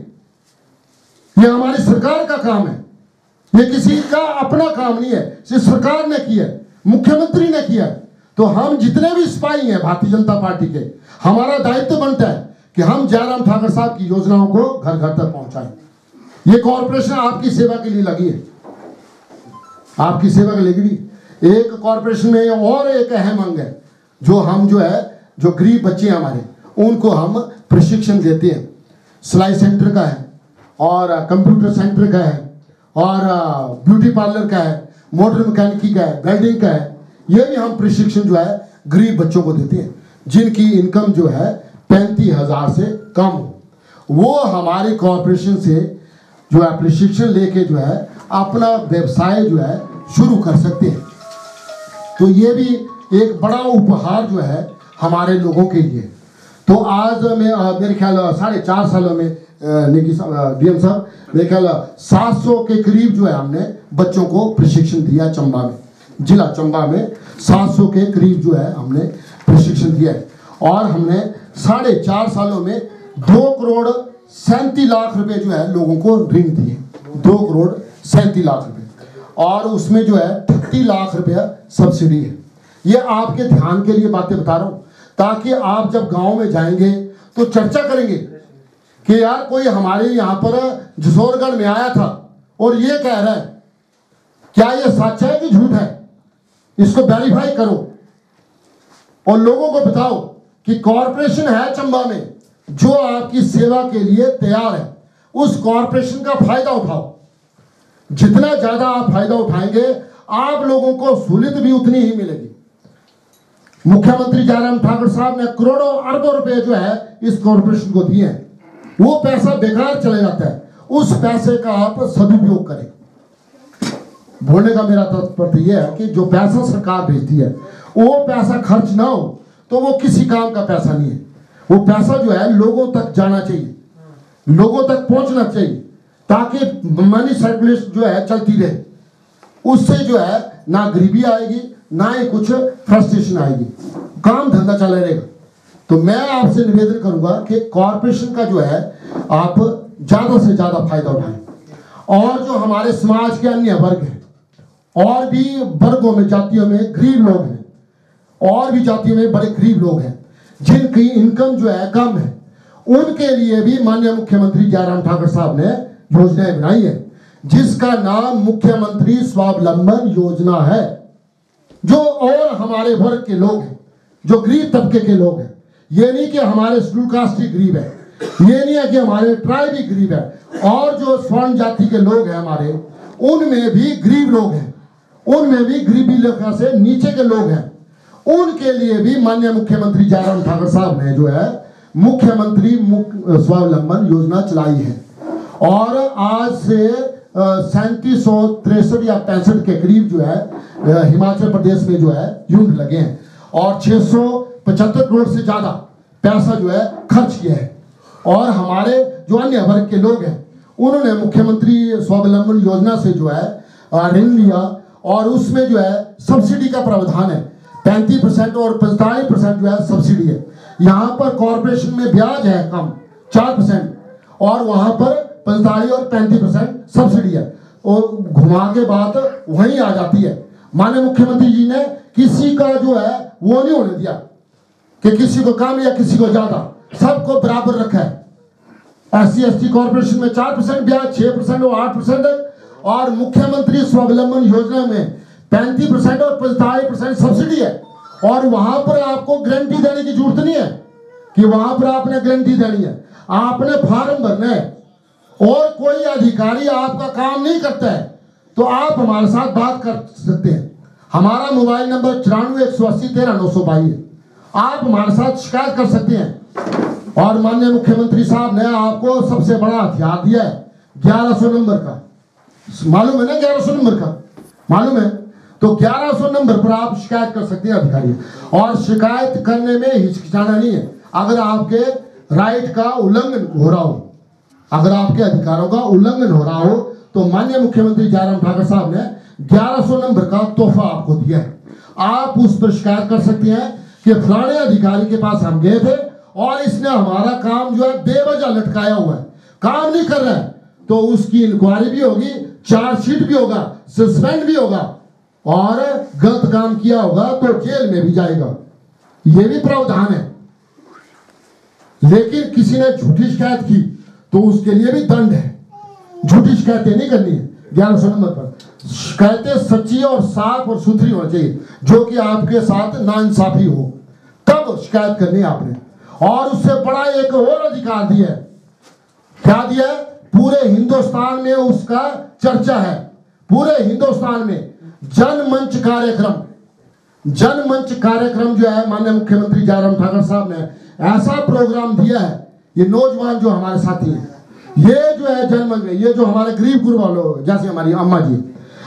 ये हमारी सरकार का काम है, ये किसी का अपना काम नहीं है, ये सरकार ने किया, मुख्यमंत्री ने किया। तो हम जितने भी सिपाही हैं भारतीय जनता पार्टी के, हमारा दायित्व बनता है कि हम जयराम ठाकुर साहब की योजनाओं को घर घर तक पहुंचाएं। ये कॉर्पोरेशन आपकी सेवा के लिए लगी है, आपकी सेवा के लिए लगी। एक कॉर्पोरेशन में और एक अहम अंग है, जो हम जो है, जो गरीब बच्चे हमारे, उनको हम प्रशिक्षण देते हैं। सिलाई सेंटर का है और कंप्यूटर सेंटर का है और ब्यूटी पार्लर का है, मोटर मैकेनिकी का है, वेल्डिंग का है। ये भी हम प्रशिक्षण जो है गरीब बच्चों को देते हैं, जिनकी इनकम जो है 35,000 से कम हो। वो हमारी कॉर्पोरेशन से जो है प्रशिक्षण लेके जो है अपना व्यवसाय जो है शुरू कर सकते हैं। तो ये भी एक बड़ा उपहार जो है हमारे लोगों के लिए। तो आज मैं मेरे ख्याल 4.5 सालों में डीएम साहब मेरे ख्याल 700 के करीब जो है हमने बच्चों को प्रशिक्षण दिया चंबा में, जिला चंबा में 700 के करीब जो है हमने प्रशिक्षण दिया है। और हमने 4.5 सालों में 2,37,00,000 रुपए जो है लोगों को ऋण दिए, 2,37,00,000 रुपए, और उसमें जो है 38 लाख रुपया सब्सिडी है। ये आपके ध्यान के लिए बातें बता रहा हूँ, ताकि आप जब गांव में जाएंगे तो चर्चा करेंगे कि यार कोई हमारे यहाँ पर जसोरगढ़ में आया था और ये कह रहा है, क्या ये सच है कि झूठ है, इसको वेरीफाई करो और लोगों को बताओ कि कॉरपोरेशन है चंबा में जो आपकी सेवा के लिए तैयार है, उस कॉरपोरेशन का फायदा उठाओ। जितना ज्यादा आप फायदा उठाएंगे आप लोगों को सहूलियत भी उतनी ही मिलेगी। मुख्यमंत्री जयराम ठाकुर साहब ने करोड़ों अरबों रुपए जो है इस कॉरपोरेशन को दिए हैं, वो पैसा बेकार चले जाता है, उस पैसे का आप सदुपयोग करें। बोलने का मेरा तात्पर्य यह है कि जो पैसा सरकार भेजती है वो पैसा खर्च ना हो तो वो किसी काम का पैसा नहीं है। वो पैसा जो है लोगों तक जाना चाहिए, लोगों तक पहुंचना चाहिए, ताकि मनी सर्कुलेशन जो है चलती रहे। उससे जो है ना गरीबी आएगी ना ही कुछ फ्रस्ट्रेशन आएगी, काम धंधा चला रहेगा। तो मैं आपसे निवेदन करूंगा कि कॉरपोरेशन का जो है आप ज्यादा से ज्यादा फायदा उठाएं। और जो हमारे समाज के अन्य वर्ग हैं और भी वर्गों में जातियों में गरीब लोग हैं, और भी जातियों में बड़े गरीब लोग हैं जिनकी इनकम जो है कम है, उनके लिए भी माननीय मुख्यमंत्री जयराम ठाकुर साहब ने योजनाएं बनाई है, जिसका नाम मुख्यमंत्री स्वावलंबन योजना है। जो और हमारे वर्ग के लोग हैं, जो गरीब तबके के लोग हैं, ये नहीं कि हमारे शेड्यूल कास्ट ही गरीब है, ये नहीं है कि हमारे ट्राइब ही गरीब है, और जो स्वर्ण जाति के लोग हैं हमारे, उनमें भी गरीब लोग हैं, उनमें भी गरीबी रेखा से नीचे के लोग हैं। उनके लिए भी माननीय मुख्यमंत्री जयराम ठाकुर साहब ने जो है मुख्यमंत्री स्वावलंबन योजना चलाई है। और आज से 3763 या 65 के करीब जो है हिमाचल प्रदेश में जो है यूनिट लगे हैं, और 675 करोड़ से ज्यादा पैसा जो है खर्च किया है। और हमारे जो अन्य वर्ग के लोग हैं उन्होंने मुख्यमंत्री स्वावलंबन योजना से जो है ऋण लिया, और उसमें जो है सब्सिडी का प्रावधान है, 35% और 45% जो है सब्सिडी है। यहाँ पर कॉरपोरेशन में ब्याज है कम 4%, और वहां पर 45 और 35% सब्सिडी है, और घुमा के बात वहीं आ जाती है। माननीय मुख्यमंत्री जी ने किसी का जो है वो नहीं होने दिया कि किसी को कम या किसी को ज्यादा, सबको बराबर रखा है। SC/ST कॉर्पोरेशन में 4% ब्याज, 6% और 8%, और मुख्यमंत्री स्वावलंबन योजना में 35% और 45% सब्सिडी है। और वहां पर आपको गारंटी देने की जरूरत नहीं है कि वहां पर आपने गारंटी देनी है, आपने फॉर्म भरना है, और कोई अधिकारी आपका काम नहीं करता है तो आप हमारे साथ बात कर सकते हैं। हमारा मोबाइल नंबर 9418013922 है, आप हमारे साथ शिकायत कर सकते हैं। और माननीय मुख्यमंत्री साहब ने आपको सबसे बड़ा हथियार दिया है 1100 नंबर का, मालूम है ना 1100 नंबर का, मालूम है? तो 1100 नंबर पर आप शिकायत कर सकते हैं अधिकारी, और शिकायत करने में हिचकिचाना नहीं है। अगर आपके राइट का उल्लंघन हो रहा हो, अगर आपके अधिकारों का उल्लंघन हो रहा हो, तो माननीय मुख्यमंत्री जयराम ठाकुर साहब ने 1100 नंबर का तोहफा आपको दिया है। आप उस पर शिकायत कर सकते हैं कि फलाने अधिकारी के पास हम गए थे और इसने हमारा काम जो है बेवजह लटकाया हुआ है, काम नहीं कर रहा है, तो उसकी इंक्वायरी भी होगी, चार्जशीट भी होगा, सस्पेंड भी होगा, और गलत काम किया होगा तो जेल में भी जाएगा। यह भी प्रावधान है। लेकिन किसी ने झूठी शिकायत की तो उसके लिए भी दंड है। झूठी शिकायतें नहीं करनी है। 1100 नंबर पर शिकायतें सच्ची और साफ और सुथरी होनी चाहिए, जो कि आपके साथ नाइंसाफी हो, तब शिकायत करनी है आपने। और उससे बड़ा एक और अधिकार दिया है। क्या दिया है? पूरे हिंदुस्तान में उसका चर्चा है, पूरे हिंदुस्तान में जनमंच कार्यक्रम, जनमंच कार्यक्रम जो है माननीय मुख्यमंत्री जयराम ठाकुर साहब ने ऐसा प्रोग्राम दिया है। ये नौजवान जो हमारे साथी हैं, ये जो है जनमंच में, ये जो हमारे गरीब गुरबा लोग जैसे हमारी अम्मा जी,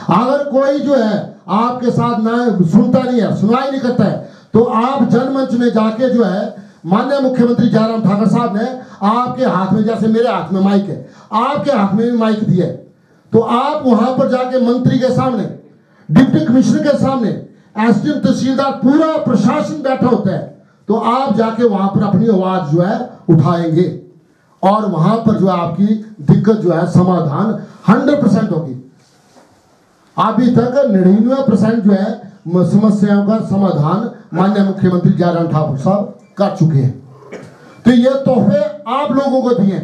अगर कोई जो है आपके साथ ना सुनता नहीं है, सुनवाई नहीं करता है, तो आप जनमंच में जाके जो है माननीय मुख्यमंत्री जयराम ठाकुर साहब ने आपके हाथ में, जैसे मेरे हाथ में माइक है, आपके हाथ में भी माइक दिया है, तो आप वहां पर जाके मंत्री के सामने, डिप्टी कमिश्नर के सामने, एसडीएम, तहसीलदार, पूरा प्रशासन बैठा होता है, तो आप जाके वहां पर अपनी आवाज जो है उठाएंगे और वहां पर जो है आपकी दिक्कत जो है समाधान 100% होगी। अभी तक 99% जो है समस्याओं का समाधान माननीय मुख्यमंत्री जयराम ठाकुर साहब कर चुके हैं। तो ये तोहफे आप लोगों को दिए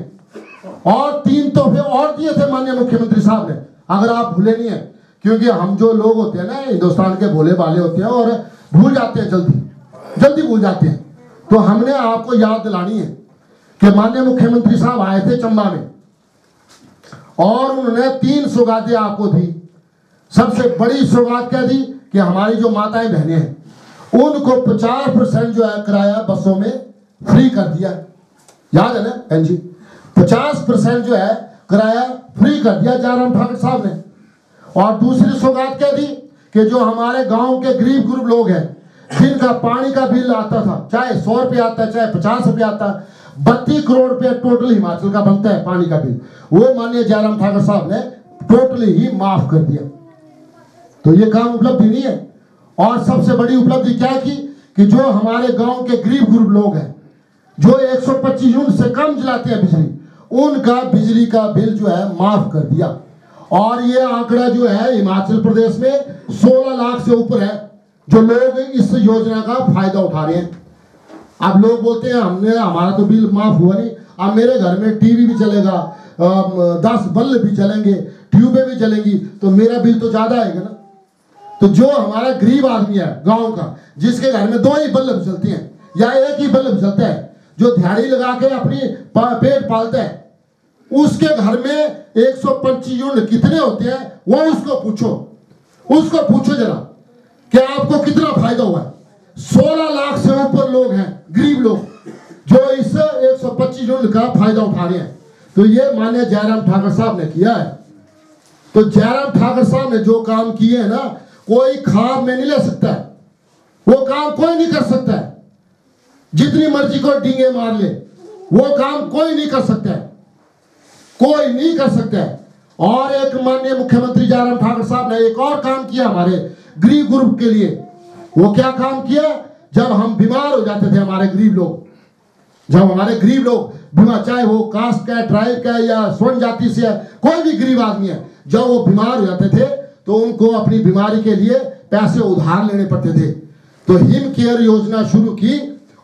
और 3 तोहफे और दिए थे माननीय मुख्यमंत्री साहब ने, अगर आप भूले नहीं है, क्योंकि हम जो लोग होते हैं ना हिंदुस्तान के भोले भाले होते हैं और भूल जाते हैं, जल्दी भूल जाते हैं। तो हमने आपको याद दिलानी है कि माननीय मुख्यमंत्री साहब आए थे चंबा में और उन्होंने 3 सौगातें आपको दी। सबसे बड़ी सौगात क्या दी कि हमारी जो माताएं बहनें हैं उनको 50% जो है किराया बसों में फ्री कर दिया। याद है ना बहन जी, 50% जो है किराया फ्री कर दिया जयराम ठाकुर साहब ने। और दूसरी सौगात क्या दी कि जो हमारे गांव के गरीब लोग हैं जिनका पानी का बिल आता था, चाहे 100 रुपये आता है चाहे 50 रुपये आता है, 32 करोड़ रुपये टोटल हिमाचल का बनता है पानी का बिल, वो माननीय जयराम ठाकुर साहब ने टोटली ही माफ कर दिया। तो ये काम उपलब्धि नहीं है। और सबसे बड़ी उपलब्धि क्या की कि जो हमारे गांव के गरीब लोग हैं जो 125 यूनिट से कम जलाते हैं बिजली, उनका बिजली का बिल जो है माफ कर दिया। और ये आंकड़ा जो है हिमाचल प्रदेश में 16 लाख से ऊपर है जो लोग इस योजना का फायदा उठा रहे हैं। अब लोग बोलते हैं हमारा तो बिल माफ हुआ नहीं, अब मेरे घर में टीवी भी चलेगा, 10 बल्ब भी चलेंगे, ट्यूबें भी चलेंगी, तो मेरा बिल तो ज्यादा आएगा ना। तो जो हमारा गरीब आदमी है गांव का, जिसके घर में 2 ही बल्ब चलते हैं या 1 ही बल्ब चलता है, जो दिहाड़ी लगा के अपनी पेट पालता है, उसके घर में 125 यूनिट कितने होते हैं वो उसको पूछो जरा कि आपको कितना फायदा हुआ है। 16 लाख से ऊपर लोग हैं, गरीब लोग, जो इस 125 यूनिट का फायदा उठा रहे हैं। तो ये माननीय जयराम ठाकुर साहब ने किया है। तो जयराम ठाकुर साहब ने जो काम किए हैं ना, कोई ख्वाब में नहीं ले सकता है, वो काम कोई नहीं कर सकता है। जितनी मर्जी को डींगे मार ले, वो काम कोई नहीं कर सकता है, कोई नहीं कर सकता है। और एक माननीय मुख्यमंत्री जयराम ठाकुर साहब ने एक और काम किया हमारे गरीब ग्रुप के लिए। वो क्या काम किया? जब हम बीमार हो जाते थे, हमारे गरीब लोग बीमार, चाहे वो कास्ट का, ट्राइब का या स्वर्ण जाति से है, कोई भी गरीब आदमी है, जब वो बीमार हो जाते थे तो उनको अपनी बीमारी के लिए पैसे उधार लेने पड़ते थे। तो हिम केयर योजना शुरू की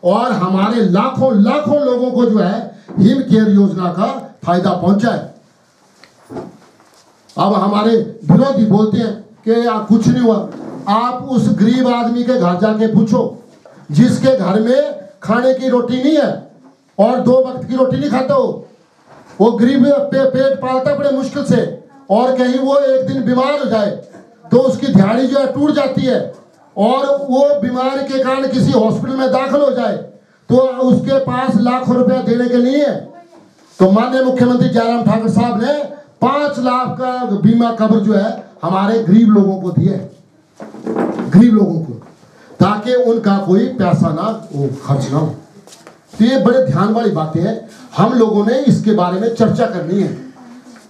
और हमारे लाखों लोगों को जो है हिम केयर योजना का फायदा पहुंचा है। अब हमारे विरोधी बोलते हैं कि कुछ नहीं हुआ। आप उस गरीब आदमी के घर जाके पूछो जिसके घर में खाने की रोटी नहीं है और 2 वक्त की रोटी नहीं खाता वो गरीब पेट पालता बड़े मुश्किल से, और कहीं वो एक दिन बीमार हो जाए तो उसकी दिहाड़ी जो है टूट जाती है और वो बीमारी के कारण किसी हॉस्पिटल में दाखिल हो जाए तो उसके पास लाखों रुपया देने के लिए है। तो माननीय मुख्यमंत्री जयराम ठाकुर साहब ने 5 लाख का बीमा कवर जो है हमारे गरीब लोगों को दिए, गरीब लोगों को, ताकि उनका कोई पैसा ना खर्च ना हो। तो ये बड़े ध्यान वाली बातें हैं, हम लोगों ने इसके बारे में चर्चा करनी है।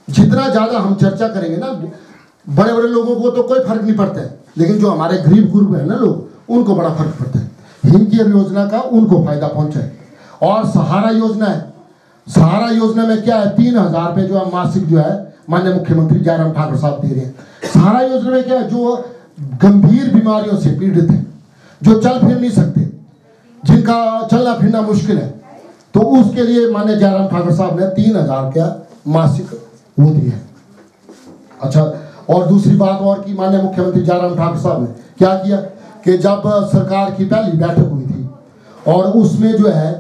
जितना ज्यादा हम चर्चा करेंगे ना, बड़े लोगों को तो कोई फर्क नहीं पड़ता है, लेकिन जो हमारे गरीब गुरु है ना लोग, उनको बड़ा फर्क पड़ता है। हिम केयर योजना का उनको फायदा पहुंचा है। और सहारा योजना है, सहारा योजना में क्या है, 3000 रुपये जो है मासिक जो है माननीय मुख्यमंत्री जयराम ठाकुर साहब दे रहे हैं। सहारा योजना में क्या है, जो गंभीर बीमारियों से पीड़ित है, जो चल फिर नहीं सकते, जिनका चलना फिरना मुश्किल है, तो उसके लिए माननीय जयराम ठाकुर साहब ने 3000 का मासिक वो दिया है। अच्छा, और दूसरी बात और की माननीय मुख्यमंत्री जयराम ठाकुर साहब ने क्या किया कि जब सरकार की पहली बैठक हुई थी और उसमें जो है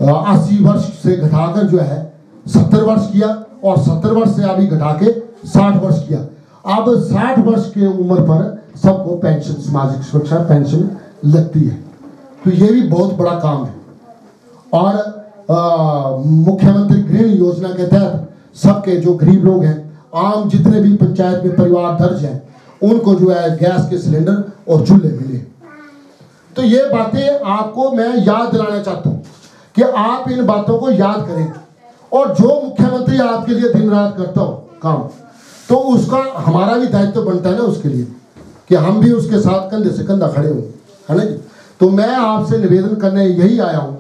80 वर्ष से घटाकर जो है 70 वर्ष किया और 70 वर्ष से अभी घटा के 60 वर्ष किया। अब 60 वर्ष के उम्र पर सबको पेंशन, सामाजिक सुरक्षा पेंशन लगती है। तो ये भी बहुत बड़ा काम है। और मुख्यमंत्री गृह योजना के तहत सबके जो गरीब लोग हैं, आम जितने भी पंचायत में परिवार दर्ज हैं, उनको जो है गैस के सिलेंडर और चूल्हे मिले। तो ये बातें आपको मैं याद दिलाना चाहता हूँ। कि आप इन बातों को याद करें, और जो मुख्यमंत्री आपके लिए दिन रात करता हो काम, तो उसका हमारा भी दायित्व बनता है ना उसके लिए, कि हम भी उसके साथ कंधे से कंधा खड़े हों, है ना जी। तो मैं आपसे निवेदन करने यही आया हूँ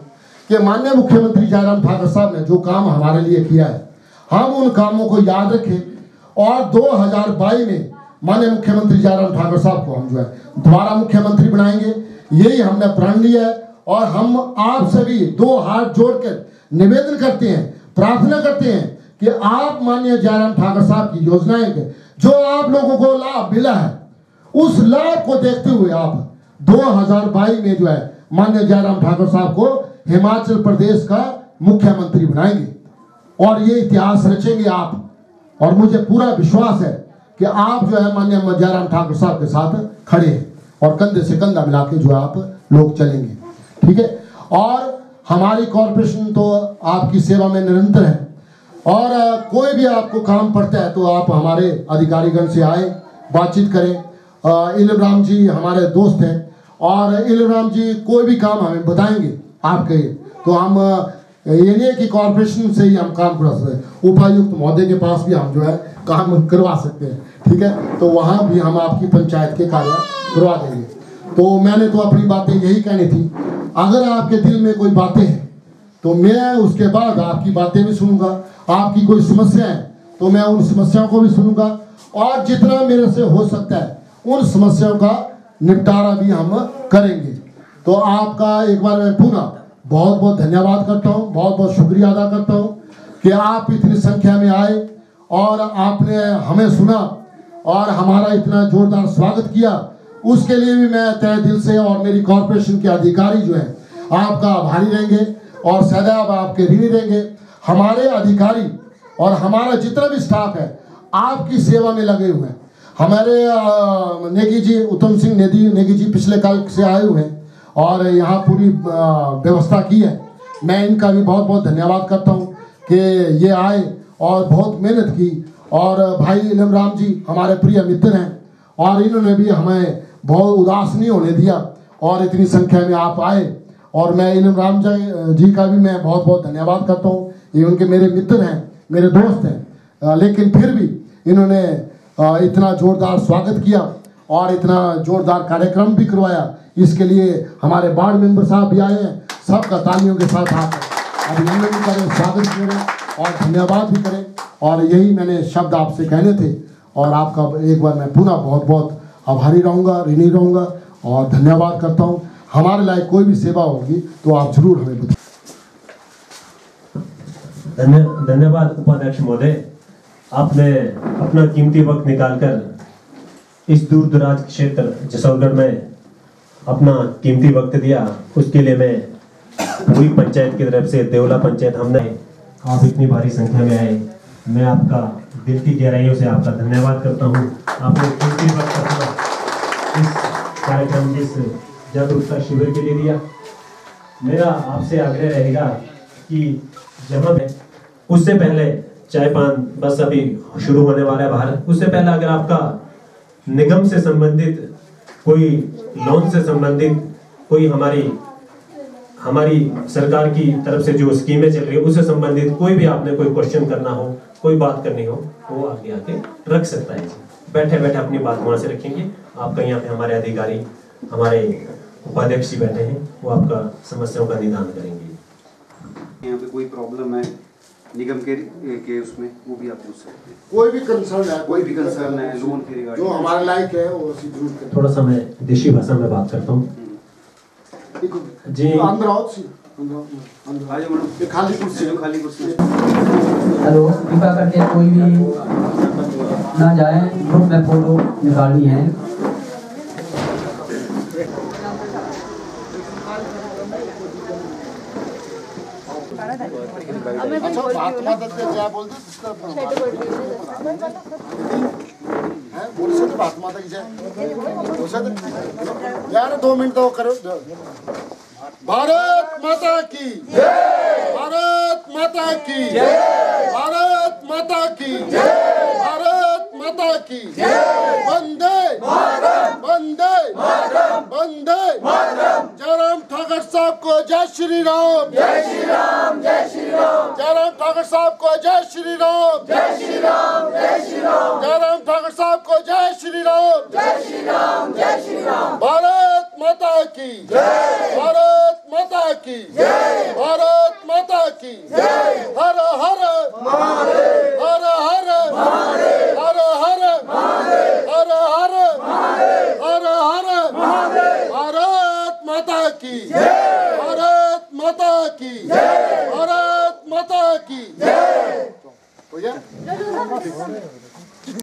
कि माननीय मुख्यमंत्री जयराम ठाकुर साहब ने जो काम हमारे लिए किया है, हम उन कामों को याद रखें, और 2022 में माननीय मुख्यमंत्री जयराम ठाकुर साहब को हम जो है दोबारा मुख्यमंत्री बनाएंगे, यही हमने प्रण लिया है। और हम आप सभी दो हाथ जोड़कर निवेदन करते हैं, प्रार्थना करते हैं कि आप माननीय जयराम ठाकुर साहब की योजनाएं के जो आप लोगों को लाभ मिला है, उस लाभ को देखते हुए आप 2022 में जो है माननीय जयराम ठाकुर साहब को हिमाचल प्रदेश का मुख्यमंत्री बनाएंगे, और ये इतिहास रचेंगे आप। और मुझे पूरा विश्वास है कि आप जो है माननीय जयराम ठाकुर साहब के साथ खड़े हैं, और कंधे से कंधा मिला के जो है आप लोग चलेंगे, ठीक है। और हमारी कॉरपोरेशन तो आपकी सेवा में निरंतर है, और कोई भी आपको काम पड़ता है तो आप हमारे अधिकारीगण से आए, बातचीत करें। इलम राम जी हमारे दोस्त हैं, और इलम राम जी कोई भी काम हमें बताएंगे आपके, तो हम ये नहीं है कि कॉरपोरेशन से ही हम काम करा सकते हैं, उपायुक्त महोदय के पास भी हम जो है काम करवा सकते हैं, ठीक है। तो वहाँ भी हम आपकी पंचायत के कार्य करवा देंगे। तो मैंने तो अपनी बातें यही कहनी थी। अगर आपके दिल में कोई बातें हैं तो मैं उसके बाद आपकी बातें भी सुनूंगा, आपकी कोई समस्या है तो मैं उन समस्याओं को भी सुनूंगा, और जितना मेरे से हो सकता है उन समस्याओं का निपटारा भी हम करेंगे। तो आपका एक बार मैं पुनः बहुत बहुत धन्यवाद करता हूँ, बहुत बहुत शुक्रिया अदा करता हूँ कि आप इतनी संख्या में आए और आपने हमें सुना और हमारा इतना जोरदार स्वागत किया। उसके लिए भी मैं तहे दिल से और मेरी कॉरपोरेशन के अधिकारी जो हैं आपका आभारी रहेंगे और सदैव आपके ऋणी रहेंगे। हमारे अधिकारी और हमारा जितना भी स्टाफ है आपकी सेवा में लगे हुए हैं। हमारे नेगी जी, उत्तम सिंह नेगी जी पिछले कल से आए हुए हैं और यहाँ पूरी व्यवस्था की है। मैं इनका भी बहुत बहुत धन्यवाद करता हूँ कि ये आए और बहुत मेहनत की। और भाई इलम राम जी हमारे प्रिय मित्र हैं और इन्होंने भी हमें बहुत उदास नहीं होने दिया और इतनी संख्या में आप आए। और मैं इलम राम जी का भी मैं बहुत बहुत धन्यवाद करता हूँ। ये उनके मेरे मित्र हैं, मेरे दोस्त हैं, लेकिन फिर भी इन्होंने इतना जोरदार स्वागत किया और इतना जोरदार कार्यक्रम भी करवाया। इसके लिए हमारे वार्ड मेंबर साहब भी आए हैं, सबका तालियों के साथ आप अभिनंदन भी करें, स्वागत करें और धन्यवाद भी करें। और यही मैंने शब्द आपसे कहने थे और आपका एक बार मैं पुनः बहुत बहुत आभारी रहूँगा, ऋणी रहूँगा और धन्यवाद करता हूँ। हमारे लायक कोई भी सेवा होगी तो आप जरूर हमें बताएं। धन्यवाद उपाध्यक्ष महोदय, आपने अपना कीमती वक्त निकालकर इस दूर दराज क्षेत्र जसोलगढ़ में अपना कीमती वक्त दिया। उसके लिए मैं पूरी पंचायत की तरफ से, देवला पंचायत, हमने आप इतनी भारी संख्या में आए, मैं आपका दिल की गहराइयों से आपका धन्यवाद करता हूँ। आपने कीमती वक्त अपना इस कार्यक्रम के इस जागरूकता शिविर के लिए दिया। मेरा आपसे आग्रह रहेगा कि जब हम उससे पहले चाय पान बस अभी शुरू होने वाला है बाहर, उससे पहले अगर आपका निगम से संबंधित कोई लोन से संबंधित कोई हमारी सरकार की तरफ से जो स्कीमें चल रही है उससे संबंधित कोई भी आपने कोई क्वेश्चन करना हो, कोई बात करनी हो, वो आगे आके रख सकता है। बैठे बैठे अपनी बात वहां से रखेंगे। आपका यहाँ पे हमारे अधिकारी, हमारे उपाध्यक्ष जी बैठे हैं, वो आपका समस्याओं का निदान करेंगे। यहाँ पे कोई प्रॉब्लम है निगम के उसमें वो भी आप पूछ सकते हैं। कोई भी कंसर्न है, कोई भी कंसर्न है लोन के रिगार्डिंग जो हमारे लायक है वो ਅਸੀਂ जरूर करें। थोड़ा सा मैं देशी भाषा में बात करता हूँ जी। अंदर आओ, अंदर आ जाओ मैडम, ये खाली कुर्सी है, खाली कुर्सी है। हेलो, कृपया करके कोई भी ना जाए, ग्रुप में फोटो निकालनी है। अच्छा बात माता क्या बोलते हैं बोल सकते बात माता की जय बोल सकते यार 2 मिनट तो करो। भारत माता की जय, भारत माता की जय, भारत माता की जय, भारत माता की जय, वंदे मातरम, वंदे मातरम, वंदे मातरम। जयराम ठाकुर साहब को जय श्री राम, जय श्री राम। राम, जय श्री राम, जय श्री राम। भारत माता की जय, भारत माता की जय, भारत माता की जय। हर हर महादेव, हर हर महादेव, हर हर महादेव, हर हर महादेव, हर हर महादेव। भारत माता की जय, भारत माता की जय, भारत माता की जय। हो गया?